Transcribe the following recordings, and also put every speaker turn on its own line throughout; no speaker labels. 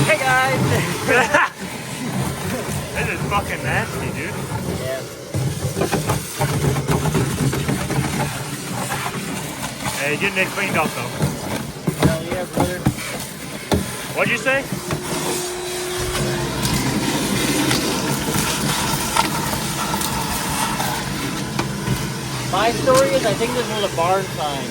Hey guys!
This is fucking nasty, dude.
Yeah.
Hey, getting it cleaned up though.
Hell yeah, brother.
What'd you say?
My story is I think this was a barn sign.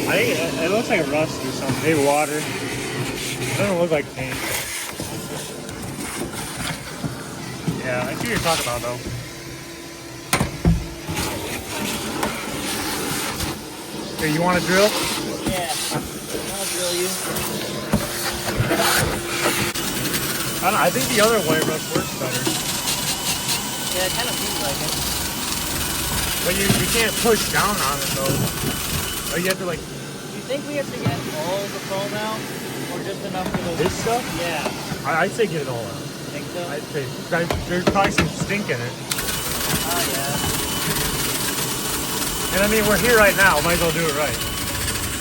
I think it looks like rust or something. Maybe water. It doesn't look like paint. Yeah, I see what you're talking about though. Hey, you want to drill?
Yeah. I'll drill you.
I don't know, I think the other white rust works better.
Yeah, it kind of seems like it.
But you can't push down on it though. Oh, you have to like...
Do you think we have to get all the foam out? Or just enough for the...
This stuff?
Yeah.
I'd say get it all out.
Think so?
I'd say... There's probably some stink in it.
Oh, yeah.
And I mean, we're here right now. Might as well do it right.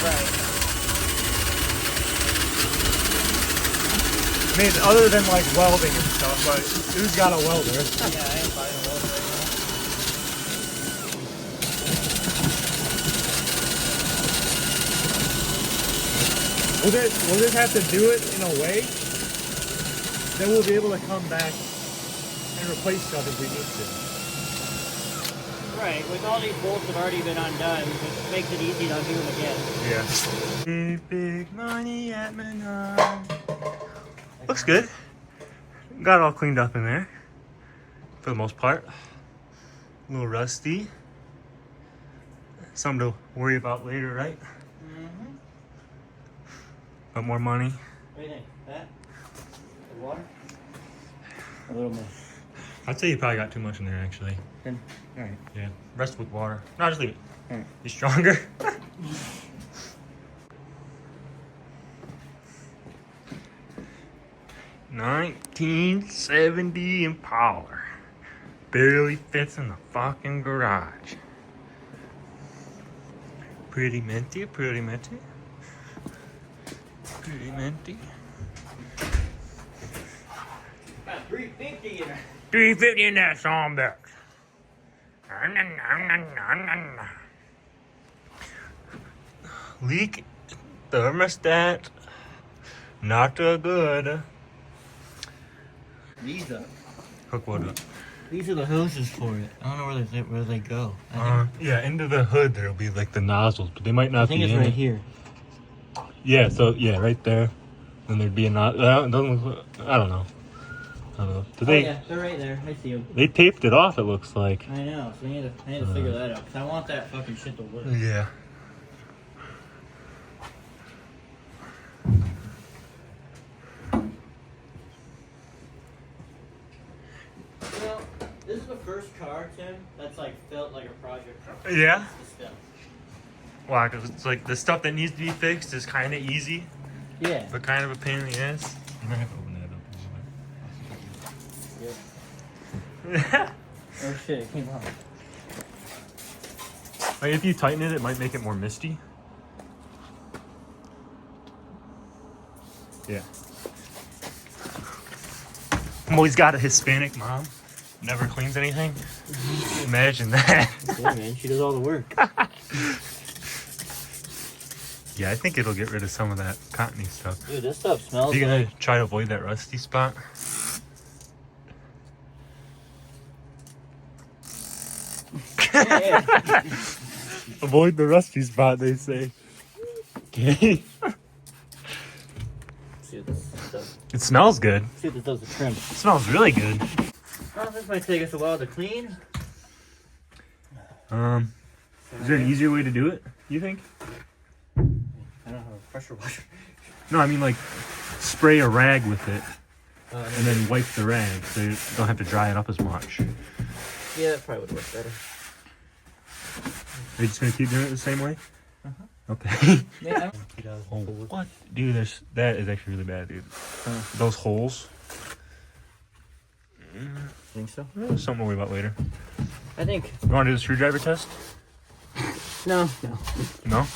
Right.
I mean, other than like welding and stuff, but who's got a welder?
Yeah, I ain't buying a welder right now.
We'll just have to do it in a way that we'll be able to come back and replace stuff if we need to.
Right, with all these bolts have already been undone, it makes it easy to undo them again.
Yeah. Big money at Menard. Looks good. Got it all cleaned up in there. For the most part. A little rusty. Something to worry about later, right?
Mm-hmm.
Got more money.
What do you think? That? The water? A little more.
I'd say you probably got too much in there, actually.
Then, alright.
Yeah. Rest with water. No, just leave it.
Alright.
Be stronger. $1970 Impala. Barely fits in the fucking garage. Pretty minty, pretty minty. Pretty minty.
Got 350 in there.
350 in that songbox. Leak thermostat. Not too good.
These up.
Hook what up?
These are the hoses for it. I don't know where they go.
Yeah, into the hood there'll be like the nozzles, but they might not be
I think it's
in
right
it.
here.
Yeah, so yeah, right there. Then there'd be a nozzle. Doesn't look, I don't know. Did they?
Yeah, they're right there. I see them.
They taped it off. It looks like.
I know. So I need to figure that out. Cause I want that fucking shit to work.
Yeah.
Well, this is the first car, Tim, that's like felt like a project car.
Yeah.
That's the stuff.
Why? Because it's like the stuff that needs to be fixed is kind of easy,
Yeah.
but kind of a pain in the ass. You might have to open that up.
Oh shit, it came off.
Like if you tighten it, it might make it more misty. Yeah. Boy's got a Hispanic mom. Never cleans anything. Imagine that.
Yeah, man, she does all the work.
Yeah, I think it'll get rid of some of that cottony stuff.
Dude, this stuff smells
Are you
like...
gonna try to avoid that rusty spot? Avoid the rusty spot, they say. Okay.
see what this does.
It smells good.
See what this does to trim.
It smells really good.
Oh, this might take us a while to clean.
Is there an easier way to do it, you think?
I don't have a pressure washer.
No, I mean like spray a rag with it and then
Yeah.
wipe the rag so you don't have to dry it up as much. Are
Yeah, that probably would work better.
you just gonna keep doing it the same way?
Uh-huh.
Okay.
Yeah.
Oh, what? Dude, that is actually really bad, dude. Those holes.
Think so?
Something to worry about later.
I think.
You want to do the screwdriver test?
No.
No?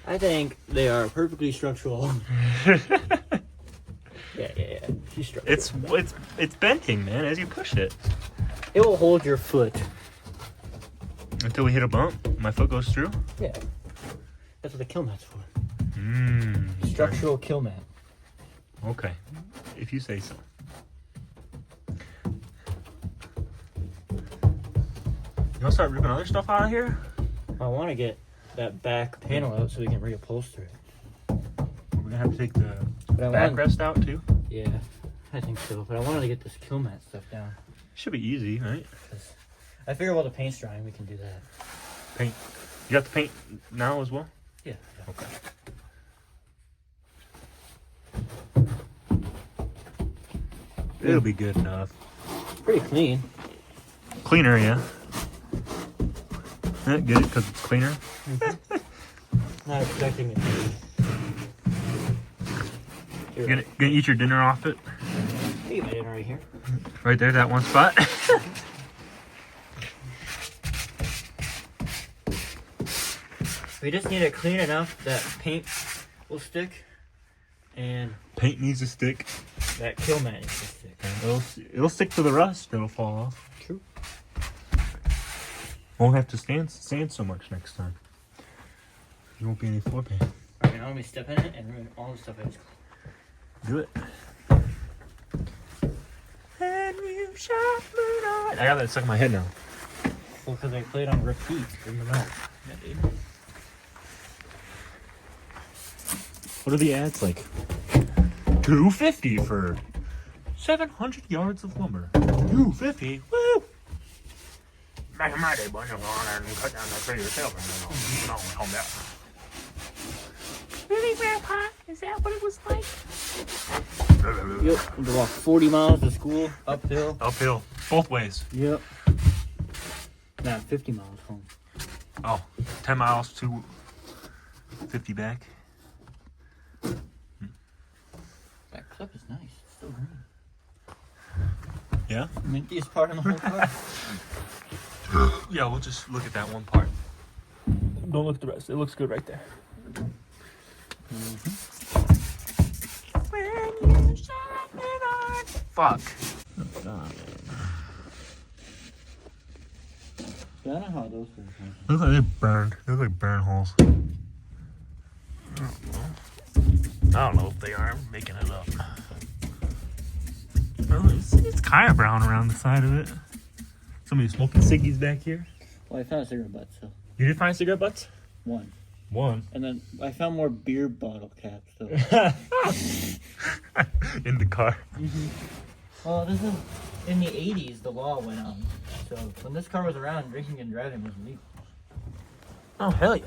I think they are perfectly structural. Yeah. She's structural.
It's bending, man, as you push it.
It will hold your foot.
Until we hit a bump, my foot goes through.
Yeah. That's what the Kilmat's for.
Structural.
Structural Kilmat.
Okay. If you say so. You want to start ripping other stuff out of here?
I want to get that back panel out so we can reupholster it.
We're going to have to take the
But I
backrest out, too?
Yeah, I think so. But I wanted to get this Kilmat stuff down.
Should be easy, right?
Cause I figure while the paint's drying, we can do that.
Paint. You got the paint now as well?
Yeah.
Okay. It'll be good enough.
Pretty clean.
Cleaner, yeah. Good, because it's cleaner.
Not expecting it to be.
You gonna eat your dinner off it?
Eat my dinner right here.
Right there, that one spot.
We just need it clean enough that paint will stick, and
Paint needs to stick.
that Kilmat needs to stick.
It'll stick to the rust. It'll fall off.
True.
Won't have to sand so much next time. There won't be any floor paint.
Alright, now let me step in it and ruin all the stuff I just cleaned.
Do it. I got that stuck in my head now.
Well, because I played on repeat in the mouth. Yeah, dude.
What are the ads like? $250 for 700 yards of lumber. $250. Woo! Back in my day, boy, you go on there and cut down that tree yourself and then home down. Really, Grandpa? Is that what it was like?
Yep. To walk 40 miles to school, uphill.
Uphill. Both ways.
Yep. Nah, 50 miles home.
Oh, 10 miles to 50 back.
That clip is nice. It's still green.
Yeah?
Mintiest part in the whole car.
Yeah, we'll just look at that one part. Don't look at the rest. It looks good right there. Fuck.
Yeah, I don't know how those things happen.
Look like they burned. They look like burn holes. I don't know if they are. I'm making it up. Oh, it's kind of brown around the side of it. Somebody smoking ciggies back here.
Well, I found a cigarette butt, so
You did find cigarette butts?
one.
One.
And then I found more beer bottle caps, though.
In the car.
Well, this is in the 80s, the law went on. So when this car was around, drinking and driving was illegal.
Oh, hell yeah.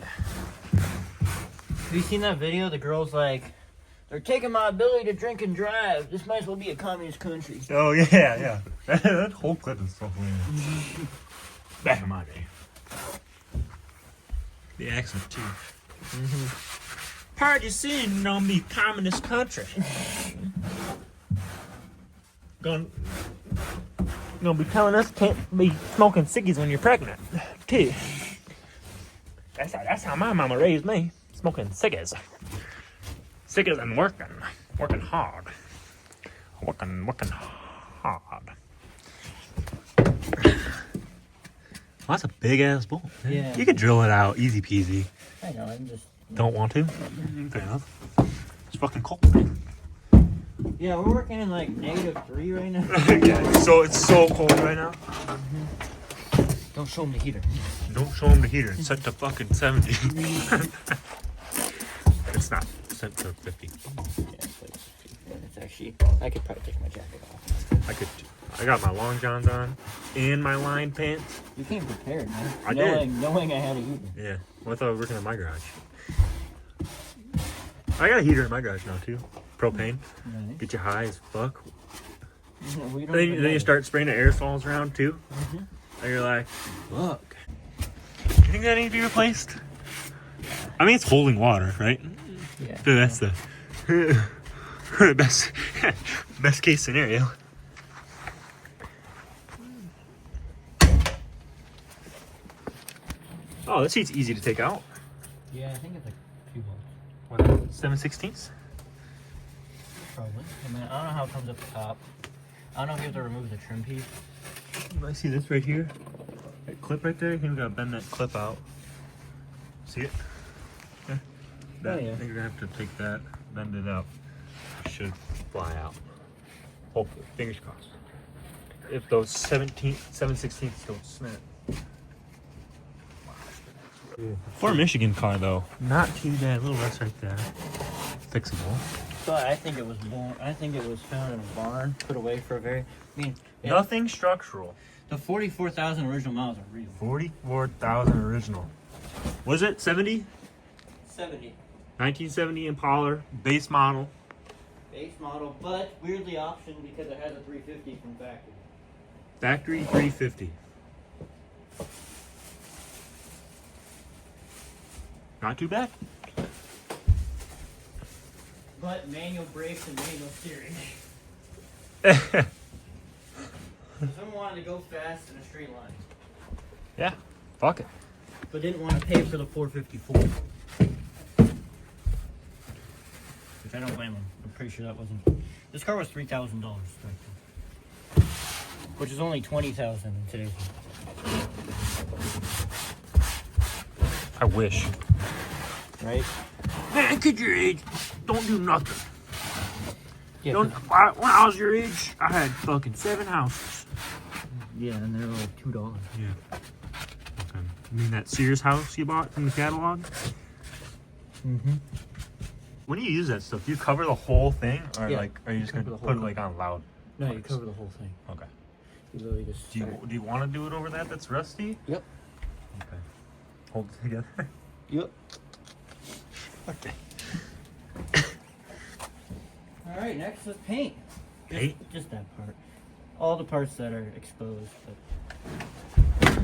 Have you seen that video? The girl's like, they're taking my ability to drink and drive. This might as well be a communist country.
Oh, yeah. That whole clip is so funny. Back in my day. The accent, too. Party sitting on me, communist country. Gonna be telling us can't be smoking ciggies when you're pregnant, too. That's how my mama raised me, smoking ciggies. Ciggies and working hard. Working hard. Well, that's a big ass bolt.
Yeah.
You could drill it out, easy peasy.
I know, I'm just...
Don't want to? Fair enough. It's fucking cold.
Yeah, we're working in like -3 right now.
Yeah, so it's so cold right now.
Don't show them the heater.
Don't show them the heater. It's set to fucking 70. It's not. It's set to 50.
Yeah, it's like 50. mushy. I could probably take my jacket off.
I could. I got my long johns on and my lined pants.
You came prepared, man.
I did.
Knowing I had a heater.
Yeah. Well, I thought I was working in my garage. I got a heater in my garage now too. Propane.
Right.
Get you high as fuck.
We don't
Then you start spraying the aerosols around too.
Mm-hmm.
And you're like, fuck. Do you think that needs to be replaced? I mean, it's holding water, right?
Yeah.
So that's the best case scenario. Oh, this seat's easy to take out.
Yeah, I think it's like 2 volts.
What, 7/16?
Probably. I mean, I don't know how it comes up the top. I don't know if you have to remove the trim piece.
I see this right here. That clip right there. You gotta bend that clip out. See it? Yeah. That,
Oh, yeah.
I think you're gonna have to take that, bend it out. It should fly out. Hopefully. Fingers crossed. If those 7/16 don't snap. For a Michigan car though, not too bad. Little rust right there. Fixable.
But I think it was found in a barn, put away for a very. I mean,
Nothing structural.
the 44,000 original miles are real.
44,000 original. Was it 70?
70
1970 Impala base model.
base model, but weirdly optioned because it has a 350 from factory.
Factory 350. Not too bad.
But manual brakes and manual steering. Someone wanted to go fast in a straight line,
Yeah. Fuck it.
but didn't want to pay for the 454. Which I don't blame them. I'm pretty sure that wasn't. This car was $3,000, which is only $20,000 in today's.
I wish.
Right?
Man, kid your age, don't do nothing.
Yeah.
When I was your age, I had fucking 7 houses.
Yeah, and they're like $2.
Yeah. Okay. You mean that Sears house you bought from the catalog?
Mm-hmm.
When you use that stuff, do you cover the whole thing, or
Yeah,
like, are you just
cover
gonna
the
put
whole
it like on loud?
No, you
parts?
cover the whole thing.
Okay.
You literally just.
Do you want to do it over that? That's rusty.
Yep.
Okay. Hold it together.
Yep.
Okay.
All right, next is paint.
Paint?
Just that part. All the parts that are exposed. But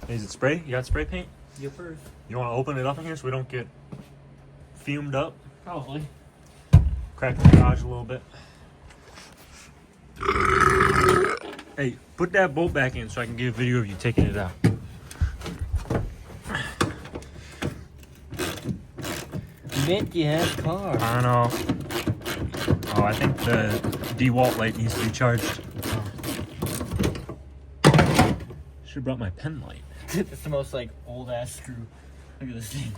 Is it spray? You got spray paint?
you first.
You want to open it up in here so we don't get fumed up?
Probably.
Crack the garage a little bit. Hey, put that bolt back in so I can get a video of you taking it out.
Minty ass car.
I know. Oh, I think the DeWalt light needs to be charged. Should have brought my pen light.
It's the most like old ass screw. Look at this thing.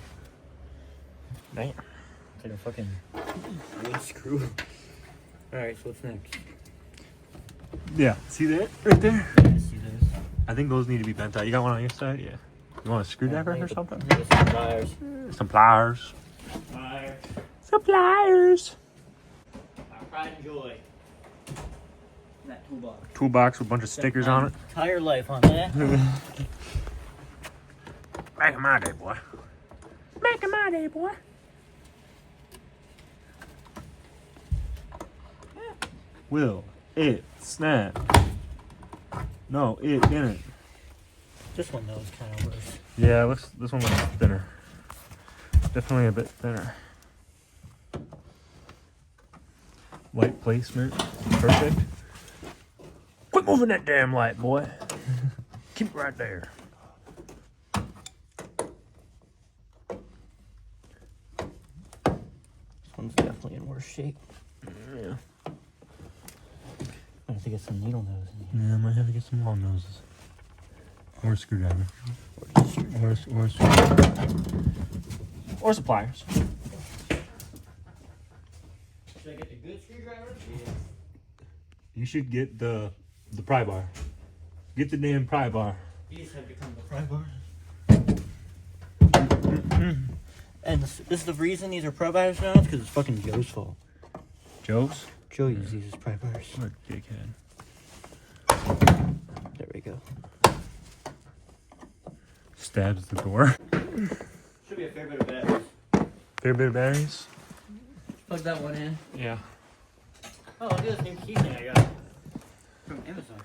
Damn.
It's like a fucking wood screw. All right, so what's next?
Yeah. See that right there?
Yeah, I see this.
I think those need to be bent out. You got one on your side? Yeah. You want a screwdriver or something?
I think it's some pliers.
Some pliers.
Pliers.
Some pliers.
Our pride and joy. That toolbox.
Toolbox with a bunch of stickers on it.
Tire life on that.
Back in my day, boy. Back in my day, boy. Will it snap? No, it didn't.
This one though is kind of worse.
Yeah, this one looks thinner. Definitely a bit thinner. Light placement, perfect. Quit moving that damn light, boy. Keep it right there.
This one's definitely in worse shape.
Yeah.
I have to get some needle nose in here.
Yeah, I might have to get some long noses. Or a screwdriver. Or a screwdriver. Or some pliers.
Should I get the good screwdriver? Yeah.
You should get the pry bar. Get the damn pry bar.
These have become the pry bar. And this is the reason these are pro bars now? It's because it's fucking Joe's fault.
Joe's?
Joe uses these as pry bars.
What a dickhead.
There we go.
Stabs the door.
Should be a fair bit of batteries.
Fair bit of batteries?
Plug that one in.
Yeah.
Oh, look at this new key thing I got from Amazon.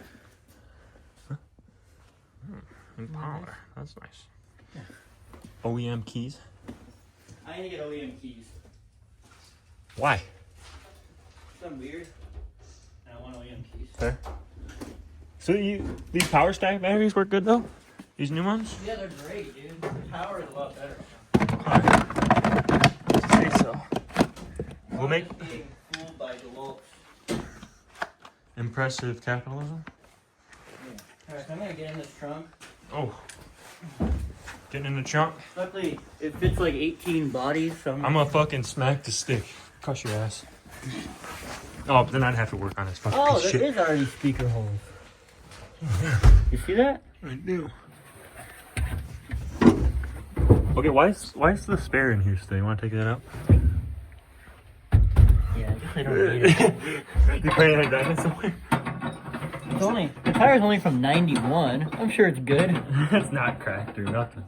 Impala. That's nice. Yeah. OEM keys.
I need to get OEM keys.
Why?
Something weird. And I want OEM keys.
Okay. So these power stack batteries work good though? These new ones?
Yeah, they're great, dude. The power is a lot better.
I'd say so. We'll make
being fooled by DeWalt.
impressive capitalism.
Yeah. Alright, so I'm gonna get in this trunk.
Oh. Getting in the trunk.
Luckily, it fits like 18 bodies, so
I'm gonna fucking smack the stick. Crush your ass. Oh, but then I'd have to work on this fucking piece of
there
shit.
is already speaker holes. You see that?
I do. Okay, why is the spare in here still? You want to take that out?
Yeah, I guess I don't need it.
You planning on driving somewhere?
The tire's only from 91. I'm sure it's good.
It's not cracked or nothing.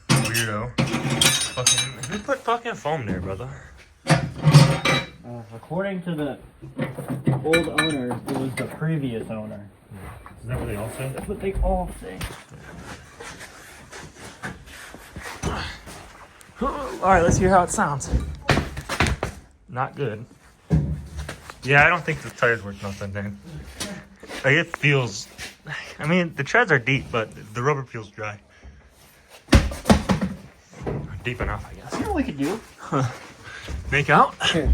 Weirdo. Fucking, who put fucking foam there, brother?
According to the old owner, it was the previous owner.
Is that what they all say?
That's what they all say.
Alright, let's hear how it sounds. Not good. Yeah, I don't think the tire's worth nothing, Dan. Like, it feels... I mean, the treads are deep, but the rubber feels dry. Deep enough, I guess.
You know what we could do?
Make out?
Here,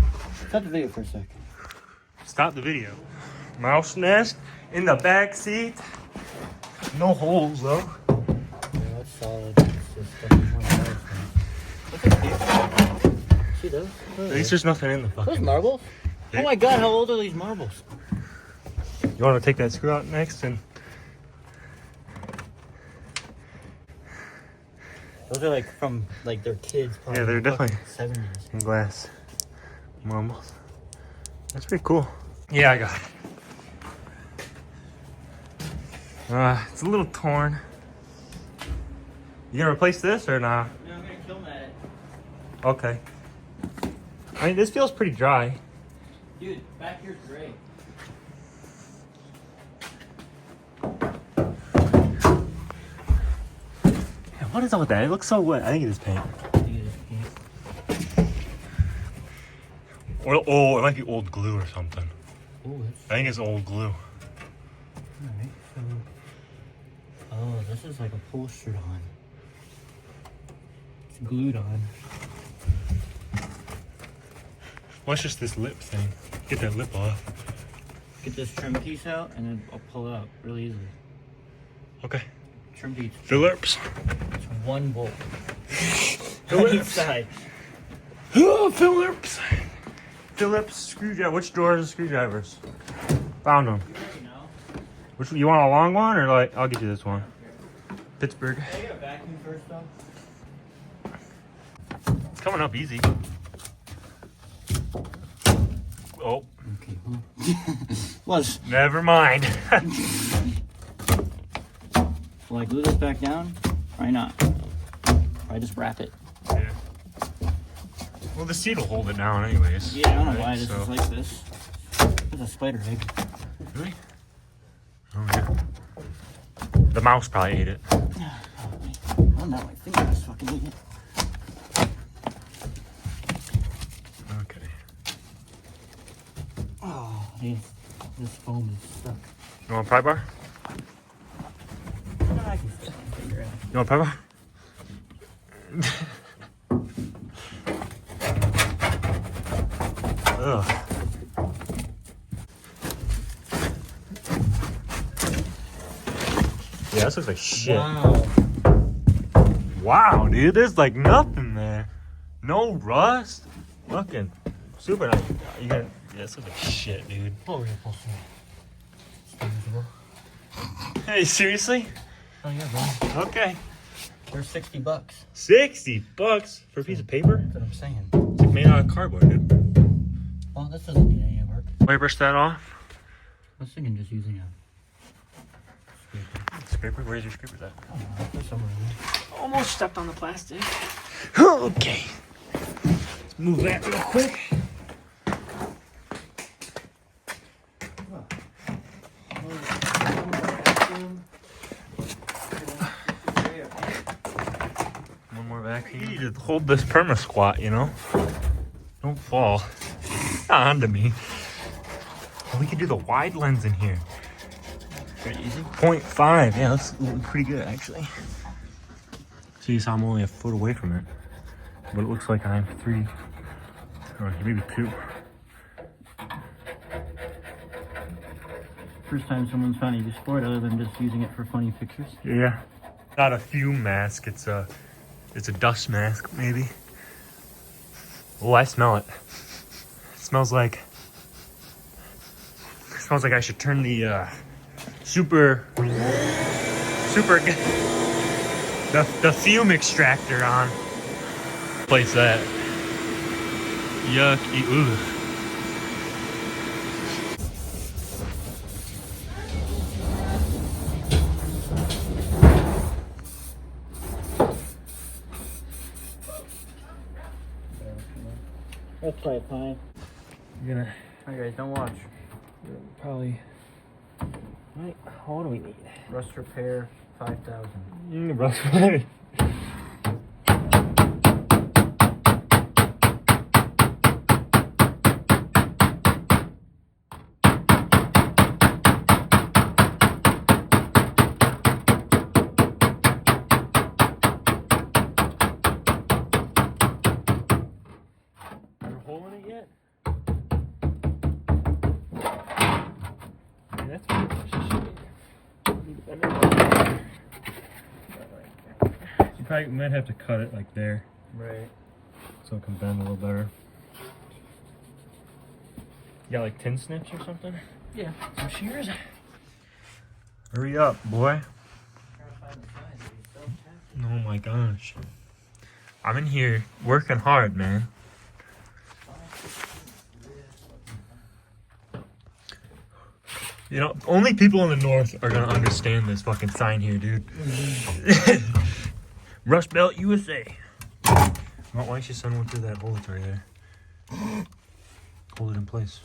stop the video for a second.
Stop the video. Mouse nest in the back seat. No holes, though.
Yeah, that's solid. See those?
At least there's nothing in the fucking...
Those marbles? Oh my god, how old are these marbles?
You want to take that screw out next and...
Those are like from like their kids. Probably
Yeah, they're definitely
70s.
in glass marbles. That's pretty cool. Yeah, I got it. It's a little torn. You gonna replace this or not?
No, I'm gonna Kilmat it.
Okay. I mean, this feels pretty dry.
Dude, back here's great.
What is up with that? It looks so wet. I think it is paint. Or it might be old glue or something.
Ooh,
I think it's old glue.
Alright, so... Oh, this is like upholstered on. It's glued on.
What's just this lip thing? Get that lip off.
Get this trim piece out and then I'll pull it out really easily.
Okay.
Trim piece.
Phillips.
It's one bolt.
Phillips.
On each side.
Oh, Phillips. Phillips screwdriver. Which doors are screwdrivers? Found them.
You already know.
Which you want a long one or like? I'll get you this one. Pittsburgh.
Can I get a vacuum first though?
It's coming up easy. Oh.
Okay. Was.
Never mind.
Will I glue this back down? Why not? I just wrap it.
Yeah. Well, the seat will hold it down anyways.
Yeah, I don't know
right?
why this
So-
is like this. There's a spider egg.
Really? Oh yeah. The mouse probably ate it.
Oh, now my fingers fucking eat it.
Okay.
Oh, dude. This foam is stuck.
You want a pry bar?
I can still figure it out.
You want a pry bar? Ugh. Yeah, this looks like shit.
Wow.
Wow, dude, there's like nothing there. No rust. Looking super nice. You got, yeah, this looks like shit, dude.
Oh, yeah, upholstery.
Hey, seriously?
Oh, yeah, bro.
Okay.
They're $60.
$60 for a piece of paper?
That's what I'm saying.
It's made out of cardboard, dude.
Well, this doesn't need any work.
Why brush that off?
I was thinking just using a
Scraper? Where's your scraper at?
there's somewhere in there.
Almost stepped on the plastic. Okay. Let's move that real quick. One more vacuum. You need to hold this perma squat, you know? Don't fall. Not onto me. Oh, we could do the wide lens in here.
Pretty easy.
0.5. Yeah, that's pretty good, actually. See, so I'm only a foot away from it. But it looks like I'm 3, or maybe 2.
First time someone's found a use for it other than just using it for funny pictures.
Yeah. Not a fume mask, it's a dust mask, maybe. Oh, I smell it. It smells like I should turn the the fume extractor on. Place that. Yucky. Ugh.
Let's try it fine.
You're gonna
Alright guys, don't watch.
probably.
Right, what do we need? Rust repair 5,000.
Rust. You might have to cut it like there,
Right.
so it can bend a little better. You got like tin snips or something?
Yeah.
Some shears? Hurry up, boy. Oh my gosh. I'm in here working hard, man. You know, only people in the north are gonna understand this fucking sign here, dude. Rust Belt USA. Why don't you send one through that hole that's right there? Hold it in place.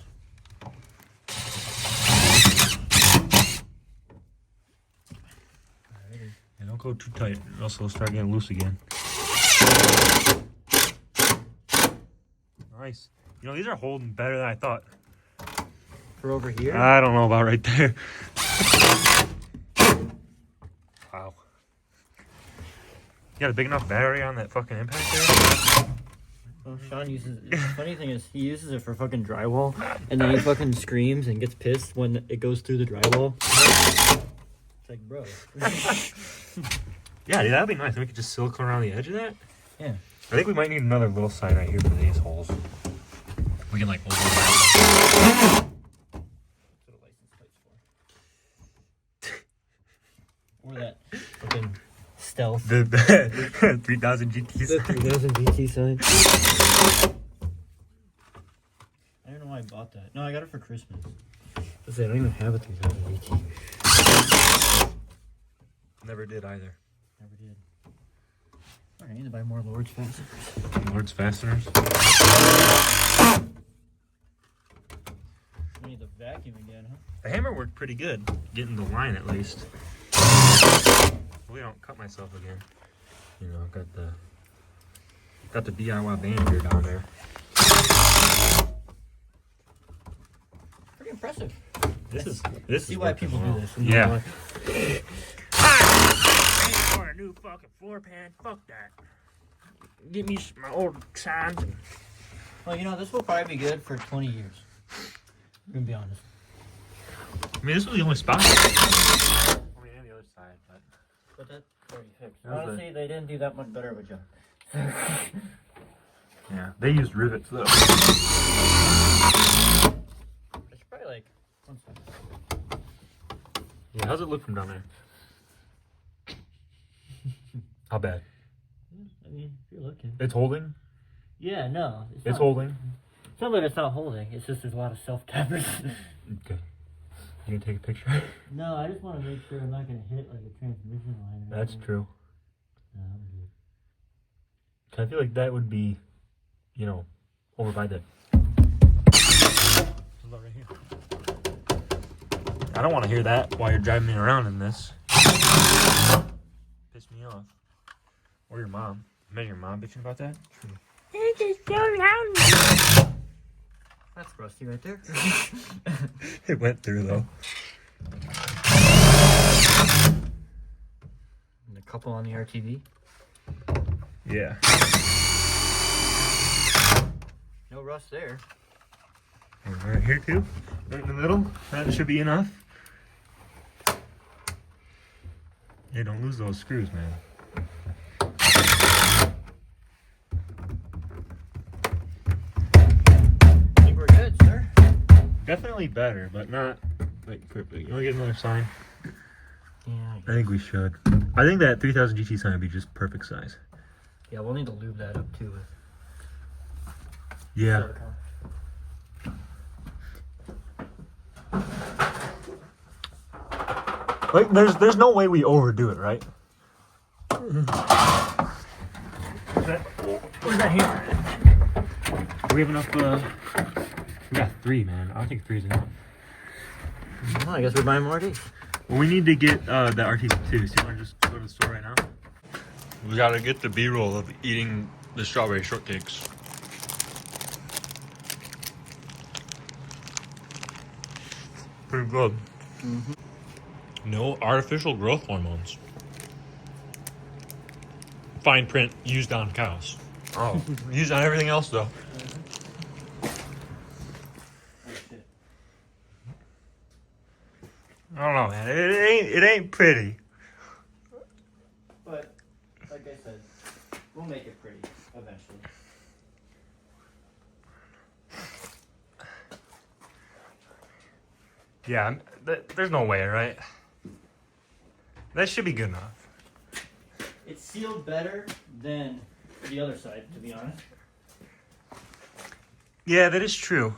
Yeah, don't go too tight, or else it'll start getting loose again. Nice. You know, these are holding better than I thought.
For over here?
I don't know about right there. Wow. You got a big enough battery on that fucking impact there?
Well, Sean uses it. The funny thing is, he uses it for fucking drywall, and then he fucking screams and gets pissed when it goes through the drywall. It's like, bro.
Yeah, dude, that'd be nice. We could just silicone around the edge of that.
Yeah.
I think we might need another little sign right here for these holes. We can like overlap.
Or that fucking stealth.
The 3000 GT
The
sign.
3000 GT sign. I don't know why I bought that. No, I got it for Christmas. I don't even have a 3000 GT.
Never did either.
Never did. Alright, I need to buy more Lord's fasteners.
Lord's fasteners.
We need the vacuum again, huh?
The hammer worked pretty good, getting the line at least. Hopefully I don't cut myself again. You know, got the DIY band gear down there.
Pretty impressive.
This is
See why people do this.
Yeah. For a new fucking floor pan. Fuck that. Give me my old signs.
Well, you know, this will probably be good for 20 years. I'm gonna be honest.
I mean, this was the only spot. I mean, and the other side, but
that's already fixed.
That was
Honestly, they didn't do that much better of a job.
yeah, they used rivets though.
It's probably like 1 second.
Yeah, how's it look from down there? How bad?
I mean, if you're looking.
It's holding?
Yeah, no.
It's holding.
It's not that it's not holding. It's just there's a lot of self-tappers.
Okay. You gonna take a picture?
No, I just want to make sure I'm not going to hit like a transmission line. Or
That's
anything.
true.
No, I'm good.
'Cause I feel like that would be, you know, over by the. Right here. I don't want to hear that while you're driving me around in this. Piss me off. Or your mom. Imagine your mom bitching about that.
It's just so loud. That's rusty right there.
It went through though.
And a couple on the RTV.
Yeah.
No rust there.
And right here too. Right in the middle. That should be enough. Hey, don't lose those screws, man.
I think we're good, sir.
Definitely better, but not like perfect. You want to get another sign?
Yeah.
I think we should. I think that 3000 GT sign would be just perfect size.
Yeah, we'll need to lube that up too with
Yeah.
silicone.
Like, there's no way we overdo it, right? Where's that hammer at? Do we have enough, we got 3, man. I don't think 3 is enough.
Well, I guess we're buying more of these.
Well, we need to get, the RT2, so you want to just go to the store right now? We gotta get the B-roll of eating the strawberry shortcakes. Pretty good.
Mm-hmm.
No artificial growth hormones. Fine print, used on cows. Oh, used on everything else though. I don't know, man. It ain't pretty.
But, like I said, we'll make it pretty eventually.
Yeah, there's no way, right? That should be good enough.
It's sealed better than the other side, to be honest.
Yeah, that is true.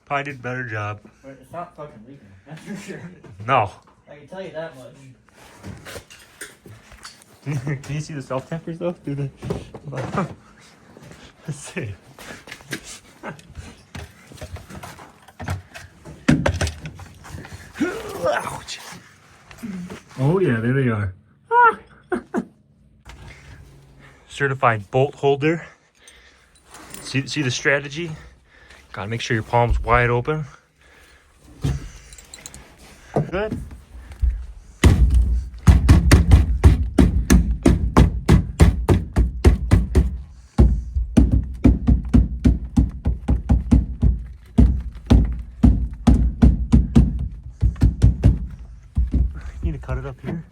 Probably did a better job.
But it's not fucking leaking, that's for sure.
No.
I can tell you that much.
Can you see the self-tappers though? Through the... Let's see. Ouch. Oh yeah, there they are. Certified bolt holder. See the strategy? Gotta make sure your palm's wide open. Good. Need to cut it up here.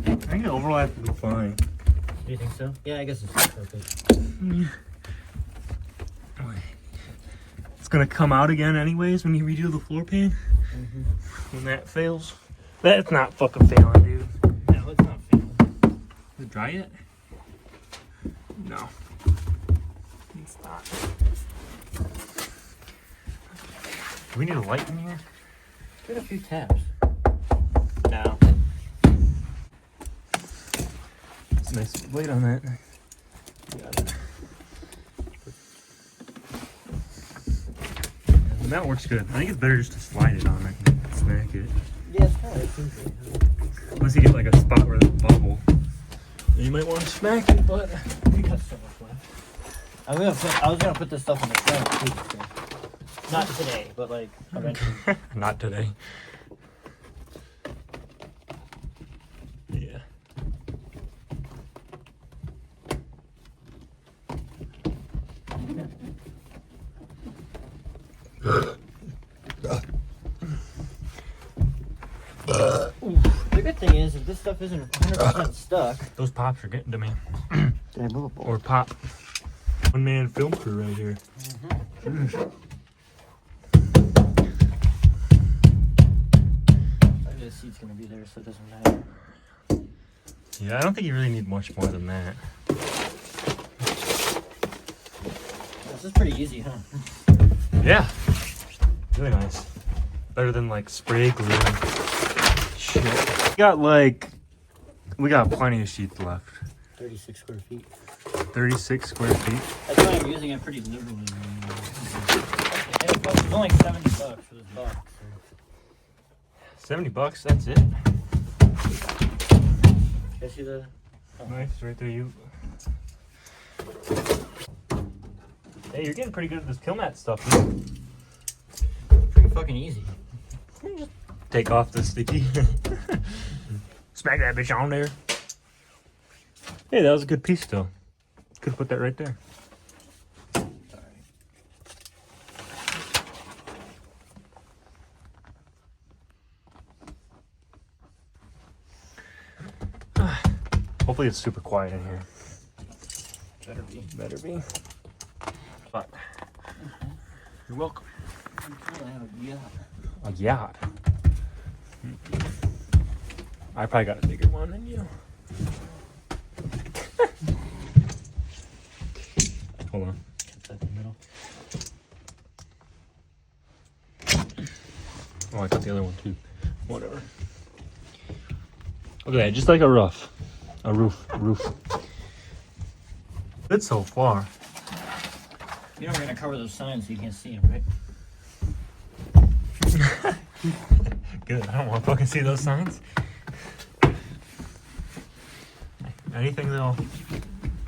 I think the overlap will be fine.
Do you think so? Yeah, I guess it's perfect.
It's gonna come out again anyways when you redo the floor pan.
Mm-hmm.
When that fails. That's not fucking failing, dude.
No, it's not failing.
Is it dry yet? No. It's not. Do we need a light in here?
Get a few taps. No.
It's a nice weight on that. Got it. And that works good. I think it's better just to slide it on it and smack it.
Yeah, it's kind of easy.
Unless you get like a spot where there's a bubble. Then you might want to smack it, but
We got so much left. I was gonna put this stuff in the front too. So. Not today, but like eventually.
not today. Yeah.
The good thing is, if this stuff isn't 100% stuck,
Those pops are getting to me.
they're movable.
Or pop. One man film crew right here.
I the seat's gonna be there, so it doesn't matter.
Yeah, I don't think you really need much more than that.
This is pretty easy, huh?
Yeah. Really nice. Better than like spray glue. Shit. We got plenty of sheets left.
36 square feet.
36 square feet.
That's why I'm using it pretty liberally. It's only 70 bucks for this box. So.
$70, that's it.
You see the... Oh.
Nice, right there, you. Hey, you're getting pretty good at this Kilmat stuff, dude.
Pretty fucking easy.
Just take off the sticky. Smack that bitch on there. Hey, that was a good piece, though. Could put that right there. Hopefully it's super quiet in here.
Better be.
Better be. But you're welcome.
I have a yacht.
A yacht. I probably got a bigger one than you. Hold on.
Get that in the middle.
Oh, I got the other one too. Whatever. Okay, just like a roof. A roof. Good so far.
You know we're gonna cover those signs so you can't see them, right?
Good. I don't want to fucking see those signs. Anything that'll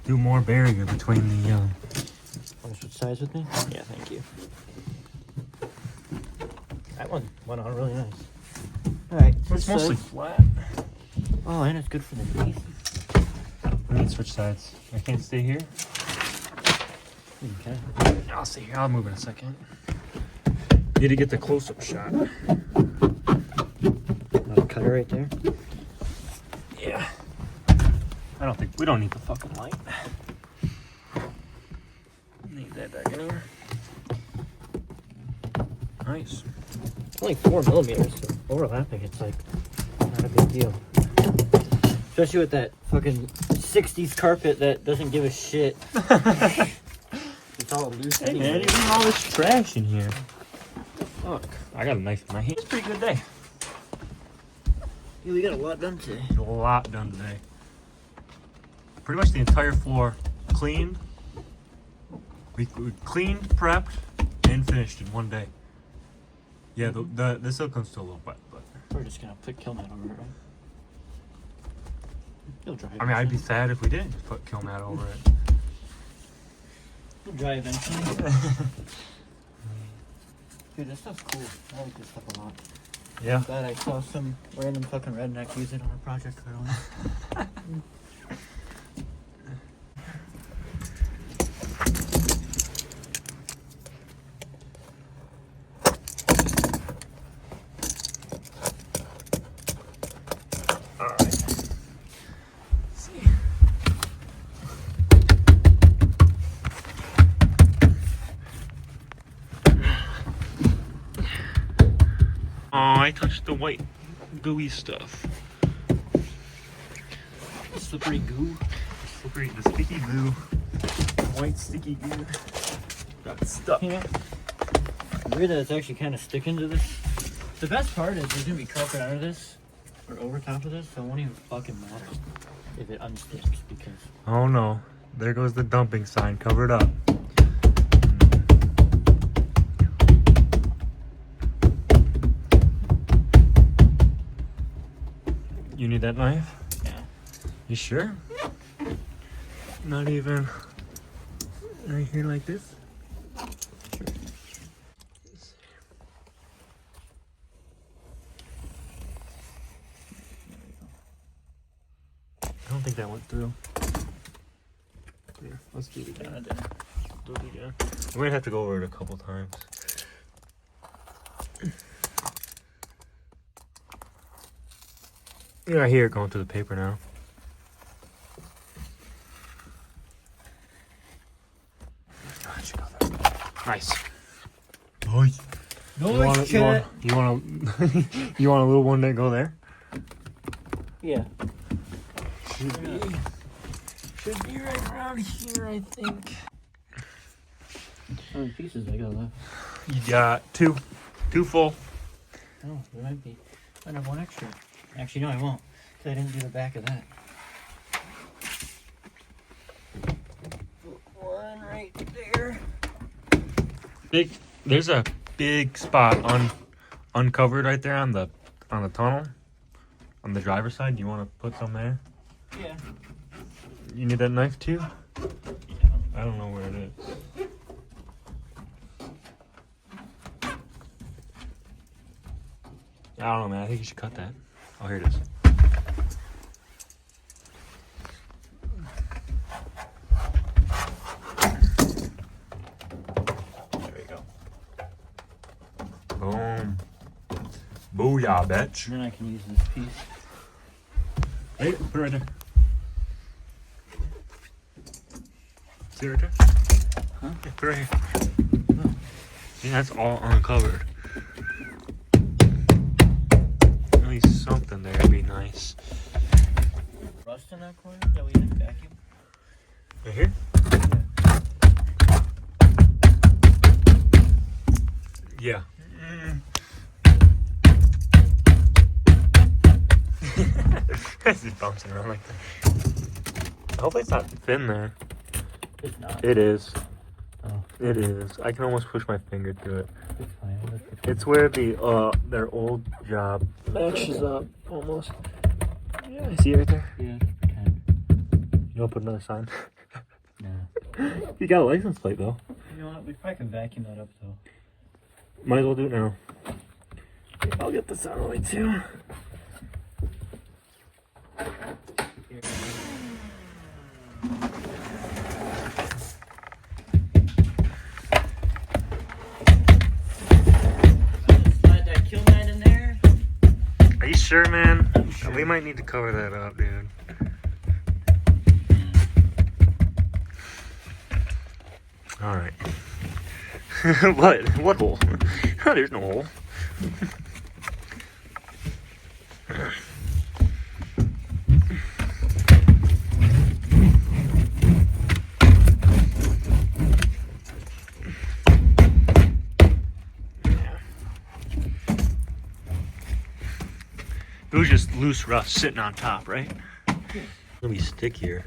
do more barrier between the.
Want to switch sides with me? Yeah, thank you. That one went on really nice. All right.
It's mostly flat.
Oh, and it's good for the knees.
We need to switch sides. I can't stay here.
Okay.
I'll stay here. I'll move in a second. Need to get the close-up shot.
I'll cut it right there.
Yeah. We don't need the fucking light. Need that back in here. Nice.
It's only 4 millimeters, so overlapping, it's like not a big deal. Especially with that fucking 60s carpet that doesn't give a shit. It's all loose
Hey
anyway.
man, you leave all this trash in here. Fuck. I got a knife in my hand. It's a pretty good day.
Yeah, we got a lot done today.
A lot done today. Pretty much the entire floor cleaned. We cleaned, prepped, and finished in one day. Yeah, the silicone's still a little wet, but
We're just gonna put Kilmat over it, right? It'll dry.
I mean, I'd be
eventually.
sad if we didn't put Kilmat over it.
It'll dry eventually. Dude, this stuff's cool. I like this stuff a lot.
Yeah.
Glad I saw some random fucking redneck use it on a project I don't know.
Oh, I touched the white gooey stuff.
Slippery goo.
The sticky goo. White sticky goo. Got stuck.
Yeah. Weird that it's actually kind of sticking to this. The best part is there's gonna be carpet under this or over top of this, so it won't even fucking matter if it unsticks because.
Oh no. There goes the dumping sign covered up. You need that knife?
Yeah.
You sure? Not even right here like this?
Sure.
I don't think that went through. Here, let's do it again. Do it again. We might have to go over it a couple times. Yeah, I hear it going through the paper now. Oh, it should go there. Nice. Nice. You want a little one that go there?
Yeah.
Should be right around here, I think.
How many pieces I got left?
You got two full.
Oh, there might be. I have one extra. Actually, no, I won't. Because I didn't do the back of that. Put one right there.
There's a big spot uncovered right there on the tunnel, on the driver's side. You want to put some there?
Yeah.
You need that knife too?
Yeah.
I don't know where it is. I don't know, man. I think you should cut that. Oh, here it is. There we go. Boom. Booyah, bitch.
And then I can use this piece.
Hey, put it right there. See it right there?
Huh?
Yeah, put it right here. Oh. See, that's all uncovered. At least something there would be nice.
Rust in that corner that we didn't vacuum?
Right here? Yeah. It's just bouncing around like that. Hopefully it's not thin there.
It's not.
It is.
Oh.
It is. I can almost push my finger through it.
It's fine.
It's where their old job matches up almost. Yeah, I see it right there.
Yeah, pretend.
You want to put another sign?
Nah.
You got a license plate though.
You know what? We probably can vacuum that up though.
Might as well do it now. I'll get this out of the way too.
Slide that Kilmat in there.
Are you sure, man?
Sure.
We might need to cover that up, dude. All right. What hole? There's no hole. It was just loose rust sitting on top, right? It'll be stickier.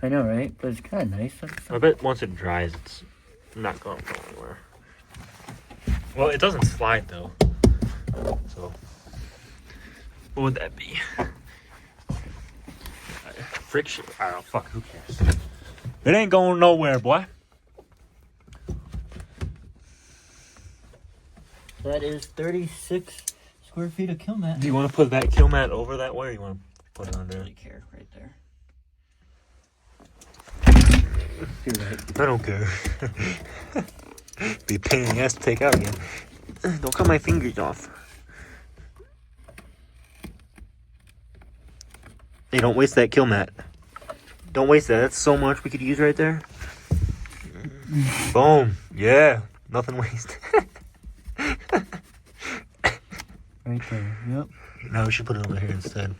I know, right? But it's kind of nice.
I bet once it dries, it's not going to go anywhere. Well, it doesn't slide though. So, what would that be? Friction? I don't know. Fuck, who cares? It ain't going nowhere, boy.
That is 36 square feet of Kilmat.
Do you want to put that Kilmat over that way, or you want to put it under?
I don't really care right there. You're right.
I don't care. Be a pain in the ass to take out again. Don't cut my fingers off. Hey, don't waste that Kilmat. Don't waste that. That's so much we could use right there. Boom. Yeah. Nothing wasted.
Right there. Yep.
No, we should put it over here instead.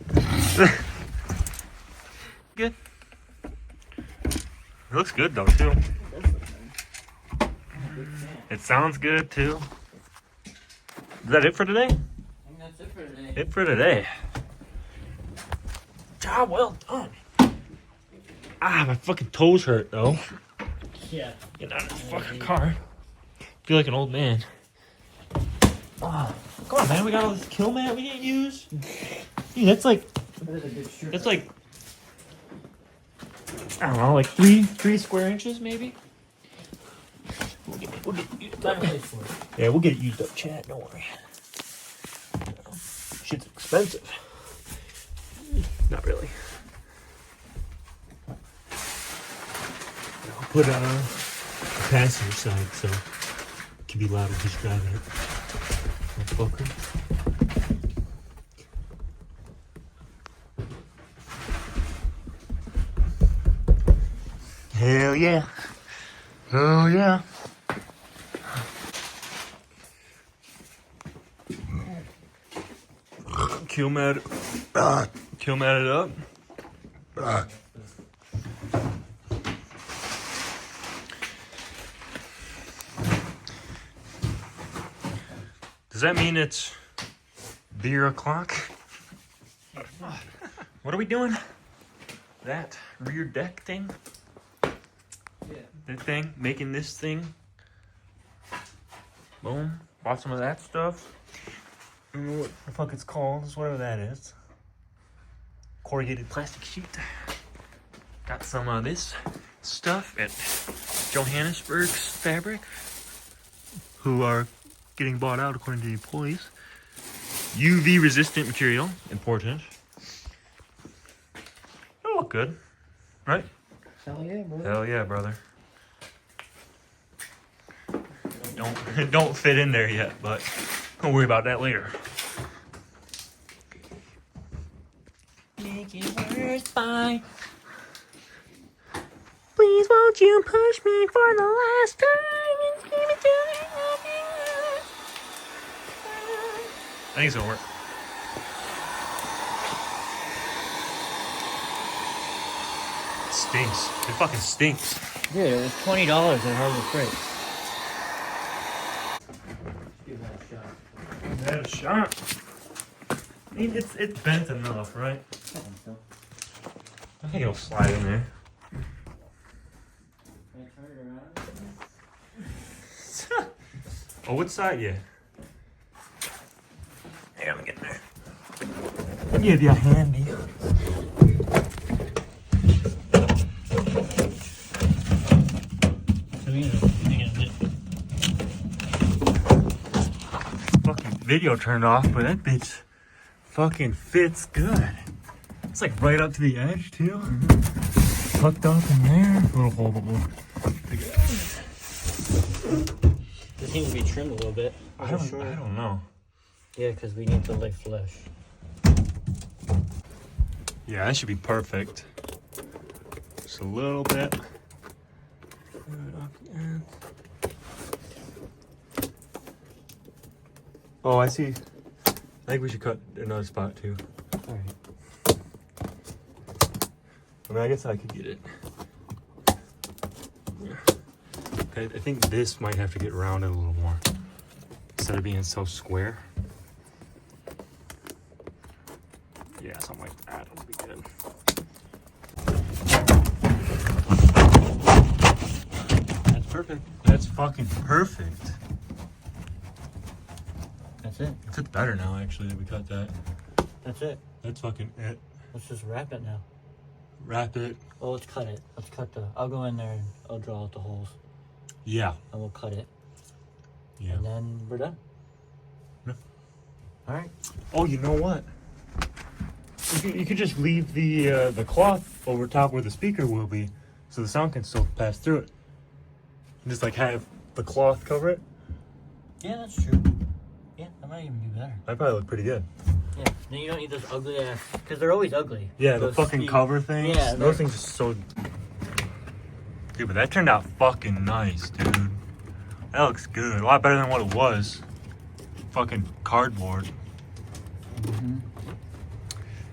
Good. It looks good though too. It sounds good too. Is that it for today?
I think that's it for today.
It for today. Job well done. Ah, my fucking toes hurt though.
Yeah.
Get out of the fucking car. Feel like an old man. Oh, come on, man. We got all this Kilmat we didn't use. Dude, that's like,
That is a good shirt.
that's like, I don't know, like three square inches maybe. We'll get it used up. Yeah, we'll get it used up, Chad. Don't worry. Shit's expensive. Not really. I'll put it on the passenger side so it can be loud when he's driving it. Motherfucker. Hell yeah. Oh yeah. Kilmat it up. Does that mean it's beer o'clock? What are we doing? That rear deck thing?
Yeah.
That thing? Making this thing? Boom. Bought some of that stuff. I don't know what the fuck it's called. It's whatever that is. Corrugated plastic sheet. Got some of this stuff at Johannesburg's Fabric, who are getting bought out according to the employees. UV resistant material, important. It'll look good, right?
Hell yeah, bro.
Hell yeah, brother. Don't fit in there yet, but don't worry about that later. Make it worse by. Please won't you push me for the last time and give it to me? I think it's gonna work. It stinks. It fucking stinks.
Dude, it was $20 at Harbor Freight. Give that a shot.
That a shot. I mean, it's bent enough, right?
I think so.
I think it'll slide in there.
Can I turn it around?
Oh, what side? Yeah. Here, I'm getting there. I'll give you a handy. Fucking video turned off, but that bitch fucking fits good. It's like right up to the edge too. Mm-hmm. Tucked up in there. Little hole, but we'll take it out.
This needs to be trimmed a little bit.
I don't know.
Yeah, because we need to lay flesh.
Yeah, that should be perfect. Just a little bit. Oh, I see. I think we should cut another spot too.
Alright.
I mean, I guess I could get it. Yeah. Okay, I think this might have to get rounded a little more. Instead of being so square. Yeah, something like that would be good. That's perfect. That's fucking perfect.
That's it.
It fits better now, actually, that we cut that.
That's it.
That's fucking it.
Let's just wrap it now.
Wrap it.
Well, let's cut it. Let's cut the... I'll go in there and I'll draw out the holes.
Yeah.
And we'll cut it.
Yeah.
And then we're done.
Yeah.
Alright.
Oh, you know what? You could just leave the cloth over top where the speaker will be, so the sound can still pass through it. And just like have the cloth cover it.
Yeah, that's true. Yeah, that might even be better.
That'd probably look pretty good.
Yeah. Then you don't need those ugly ass... Because they're always ugly.
Yeah, the
Those
fucking cover things.
Yeah,
those things are so... Dude, but that turned out fucking nice, dude. That looks good. A lot better than what it was. Fucking cardboard.
Mm-hmm.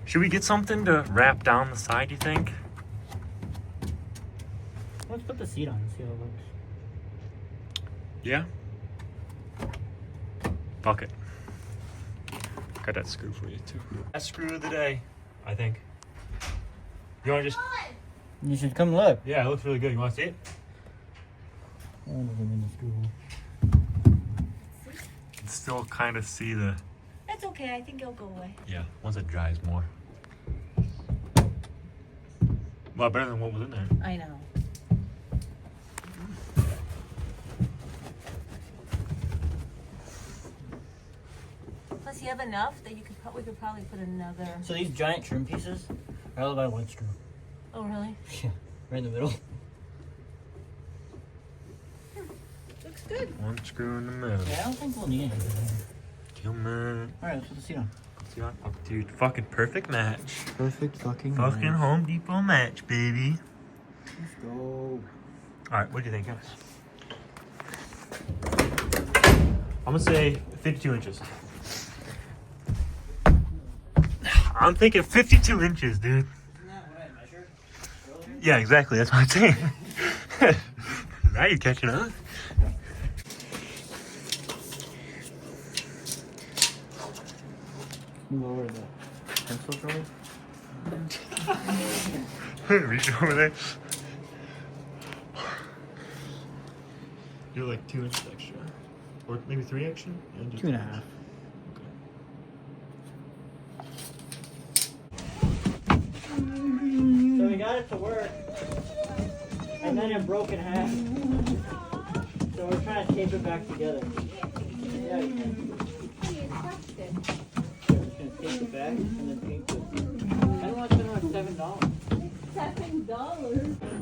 Should we get something to wrap down the side, you think?
Let's put the seat on and see how it looks.
Yeah? Fuck it. Got that screw for you, too. That screw of the day, I think. You want to just...
You should come look.
Yeah, it looks really good. You want to see it?
I don't know if I'm in the screw hole.
You can still kind of see the...
That's okay. I think it'll go away.
Yeah, once it dries more. A lot better than what was in there.
I know. Plus, you have enough that you could we could probably put another.
So these giant trim pieces are all about one screw.
Oh, really?
Yeah, right in the middle.
Looks good.
One screw in the middle.
Yeah, I don't think we'll need anything here.
Kilmat.
Alright, let's put the seat on.
See what? Oh, dude, fucking perfect match.
Perfect fucking
Fucking
match.
Home Depot match, baby.
Let's go.
Alright, what do you think, guys? I'm gonna say 52 inches. I'm thinking 52 inches, dude.
Isn't that what I measured earlier?
Yeah, exactly. That's what I'm saying. Now you're catching up.
Move over to the pencil drawer.
Reach over there. You're like 2 inches extra. Or maybe 3 extra? Yeah, just
2.5. So we got it to work. And then it broke in half. So we're trying to tape it back together. Yeah, we can. We're just gonna tape it back and then paint it. I don't want to spend like $7.
$7?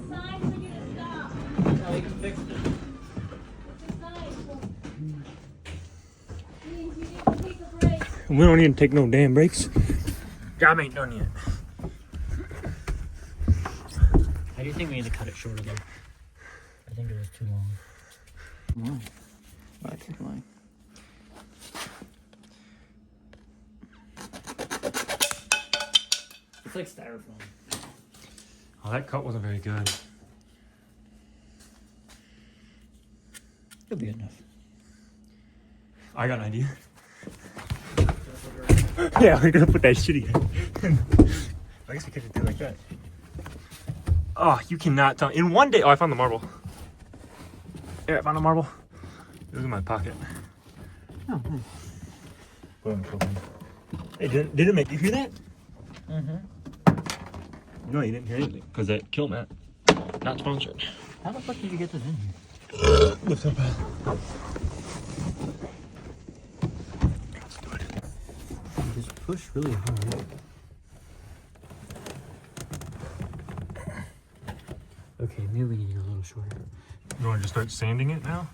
Sign for you to stop.
No, you can fix it.
It's a sign. Means you need to take a break.
We don't need to take no damn breaks. Job ain't done yet.
I do think we need to cut it shorter though. I think it was too long. No. Oh, I think mine. It's like styrofoam.
Oh, that cut wasn't very good.
It'll be enough.
I got an idea. Yeah, we're gonna put that shit again. I guess we could just do it like that. Oh, you cannot tell. In one day, oh, I found the marble. Yeah, I found a marble. It was in my pocket.
Oh, nice.
Boom, boom. Hey, did it make you hear that?
Mm-hmm.
No, you didn't hear anything because that Kilmat, not sponsored.
How the fuck did you get this in here?
Lift up. Let's do it.
Just push really hard. Okay, maybe we need to go a little shorter.
You want to just start sanding it now?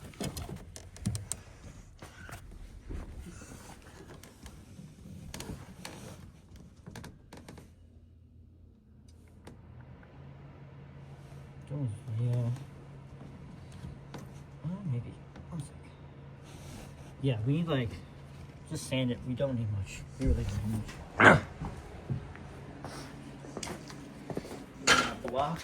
Yeah. Well, maybe. 1 sec. Yeah, we need like just sand it. We don't need much. We really don't need much. The lock.